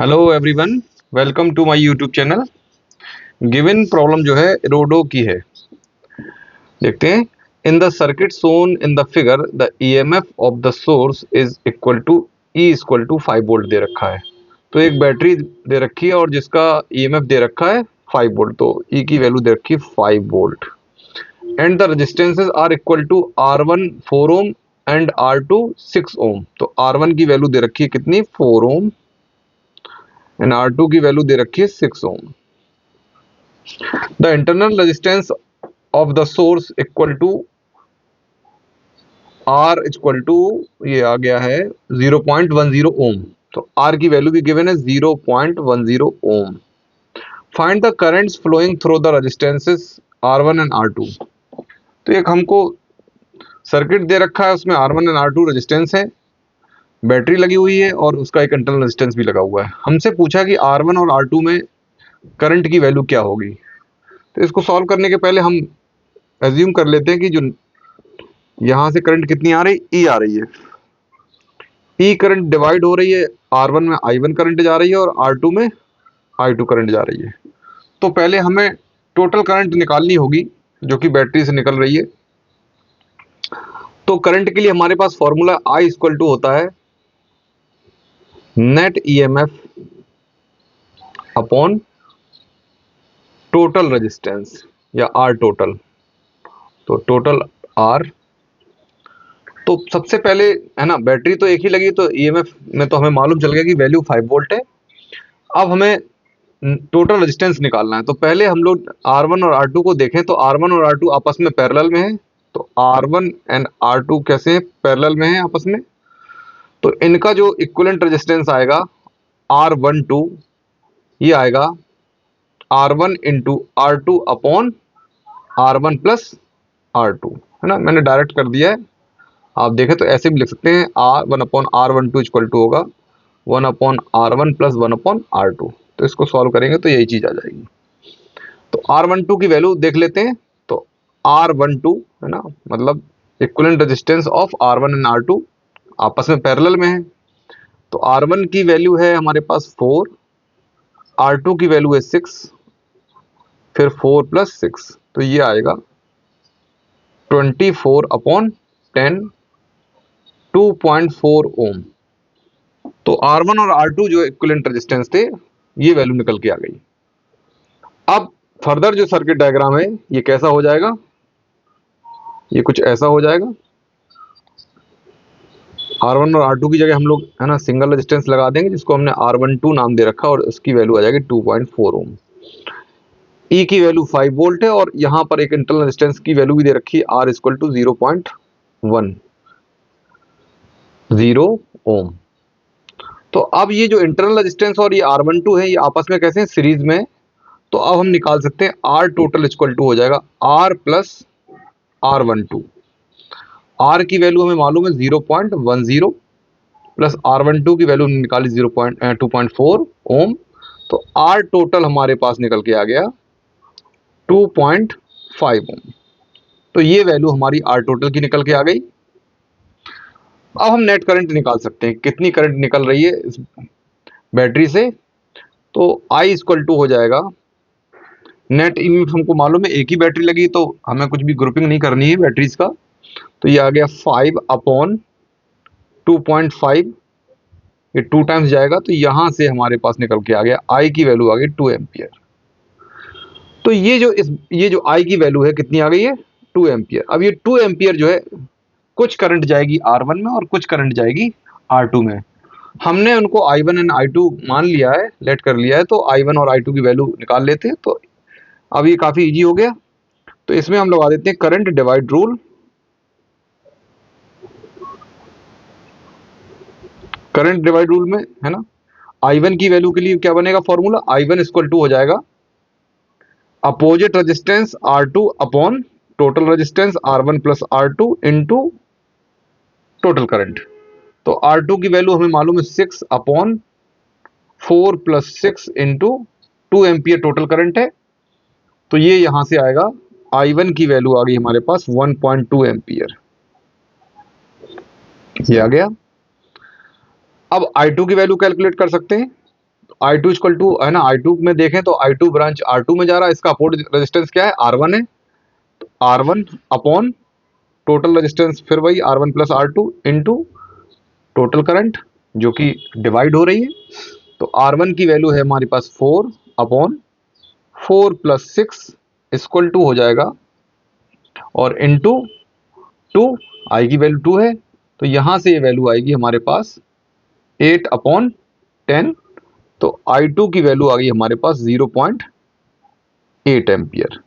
Hello everyone, welcome to my YouTube channel. Given problem जो है रोडो की है। देखते हैं। In the circuit shown in the figure the EMF of the source is equal to E equal to 5 volt दे रखा है। तो एक बैटरी दे रखी है और जिसका ईएमएफ दे रखा है 5 वोल्ट। तो ई की वैल्यू दे रखी है 5 volt and the resistances are equal to R1 4 ohm and R2 6 ohm. तो R1 की वैल्यू दे रखी है कितनी, 4 ओम, एंड R2 की वैल्यू दे रखी है 6 ohm. The internal resistance of the source equal to R equal to, ये आ गया है 0.10 ओम। तो आर की वैल्यू भी गिवन है 0.10 ohm. Find the currents flowing through the resistances R1 and R2। तो एक हमको सर्किट दे रखा है, उसमें R1 एंड R2 रेजिस्टेंस है, बैटरी लगी हुई है और उसका एक इंटरनल रेजिस्टेंस भी लगा हुआ है। हमसे पूछा कि R1 और R2 में करंट की वैल्यू क्या होगी। तो इसको सॉल्व करने के पहले हम एज्यूम कर लेते हैं कि जो यहां से करंट कितनी आ रही, ई आ रही है। ई करंट डिवाइड हो रही है, R1 में I1 करंट जा रही है और R2 में I2 करंट जा रही है। तो पहले हमें टोटल करंट निकालनी होगी जो कि बैटरी से निकल रही है। तो करंट के लिए हमारे पास फॉर्मूला I इक्वल टू होता है net EMF upon total resistance या R टोटल। तो टोटल R। तो सबसे पहले है ना, बैटरी तो एक ही लगी, तो ईएमएफ में तो हमें मालूम चल गया कि वैल्यू 5 वोल्ट है। अब हमें टोटल रेजिस्टेंस निकालना है। तो पहले हम लोग R1 और R2 को देखें। तो R1 और R2 आपस में पैरेलल में है। तो R1 एंड R2 कैसे हैं, पैरेलल में है आपस में। तो इनका जो इक्विवेलेंट रेजिस्टेंस आएगा R12, ये आएगा R1 into R2 upon R1 plus R2, है ना। मैंने डायरेक्ट कर दिया है, आप देखें तो ऐसे भी लिख सकते हैं। R1 upon R12 equal to होगा 1 upon R1 plus 1 upon R2। तो इसको सॉल्व करेंगे तो यही चीज आ जाएगी। तो R12 की वैल्यू देख लेते हैं। तो R12 है ना, मतलब equivalent resistance of R1 and R2 आपस में पैरेलल में है। तो R1 की वैल्यू है हमारे पास 4, R2 की वैल्यू है 6, फिर 4 प्लस 6, तो ये आएगा 24 अपॉन 10, 2.4 ओम। तो R1 और R2 जो इक्विवेलेंट रेजिस्टेंस थे, ये वैल्यू निकल के आ गई। अब फर्दर जो सर्किट डायग्राम है ये कैसा हो जाएगा, ये कुछ ऐसा हो जाएगा। R1 और R2 की जगह हम लोग है ना सिंगल रेजिस्टेंस लगा देंगे जिसको हमने R12 नाम दे रखा, और उसकी वैल्यू आ जाएगी 2.4 ओम। ई की वैल्यू 5 वोल्ट है और यहां पर एक इंटरनल रेजिस्टेंस की वैल्यू भी दे रखी है, R इक्वल टू 0.10 ओम। तो अब ये जो इंटरनल रेजिस्टेंस और ये R12 है, ये आपस में कैसे हैं, सीरीज में। तो अब हम निकाल सकते हैं R टोटल इक्वल टू हो जाएगा R प्लस R12। R की वैल्यू हमें मालूम है 0.10 प्लस R12 की वैल्यू निकाली 2.4 ओम। तो R टोटल हमारे पास निकल के आ गया 2.5 ओम। तो ये वैल्यू हमारी R टोटल की निकल के आ गई। अब हम नेट करंट निकाल सकते हैं, कितनी करंट निकल रही है इस बैटरी से। तो I इक्वल टू हो जाएगा नेट ईएमएफ, हमको मालूम है एक ही बैटरी लगी तो हमें कुछ भी ग्रुपिंग नहीं करनी है बैटरीज का। तो ये आ गया 5 अपॉन 2.5, ये 2 टाइम्स जाएगा तो यहां से हमारे पास निकल के आ गया I की वैल्यू आ गई 2 एम्पियर। तो ये जो I की वैल्यू है कितनी आ गई है, 2 एम्पियर। अब ये 2 एम्पियर जो है, कुछ करंट जाएगी R1 में और कुछ करंट जाएगी R2 में। हमने उनको I1 एंड I2 मान लिया है, लेट कर लिया है। तो I1 और I2 की वैल्यू निकाल लेते हैं। तो अब ये काफी इजी हो गया। तो इसमें हम लगा देते हैं current divide rule. Current divide rule में है ना, I1 की वैल्यू के लिए क्या बनेगा फॉर्मूला, I1 इक्वल टू हो जाएगा opposite resistance R2 upon total resistance R1 plus R2 into total current. तो R2 की वैल्यू हमें मालूम है 6 upon 4 plus 6 into 2 ampere total current है। तो ये यहां से आएगा, I1 की वैल्यू आ गई हमारे पास 1.2 एम्पियर, ये आ गया। अब I2 की वैल्यू कैलकुलेट कर सकते हैं। I2 इक्वल टू है ना, I2 में देखें तो I2 ब्रांच R2 में जा रहा है, इसका अपोजिट रेजिस्टेंस क्या है, R1 है। तो R1 अपॉन टोटल रेजिस्टेंस फिर वही R1 plus R2 into total current जो कि डिवाइड हो रही है। तो R1 की वैल्यू है हमारे पास 4 अपॉन 4 प्लस 6 इक्वल टू हो जाएगा और इंटू 2, आई की वैल्यू 2 है तो यहां से ये वैल्यू आएगी हमारे पास 8 अपॉन 10। तो I2 की वैल्यू आ गई हमारे पास 0.8 एम्पियर।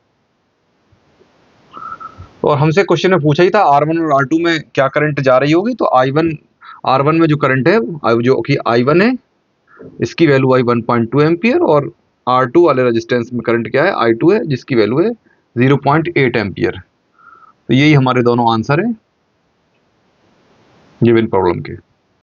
और हमसे क्वेश्चन में पूछा ही था R1 और R2 में क्या करंट जा रही होगी, तो R1 में जो करंट है जो कि I1 है, इसकी वैल्यू आई 1.2 एम्पियर, और R2 वाले रेजिस्टेंस में करंट क्या है, I2 है, जिसकी वैल्यू है 0.8 एम्पियर। तो यही हमारे दोनों आंसर है गिवन प्रॉब्लम के।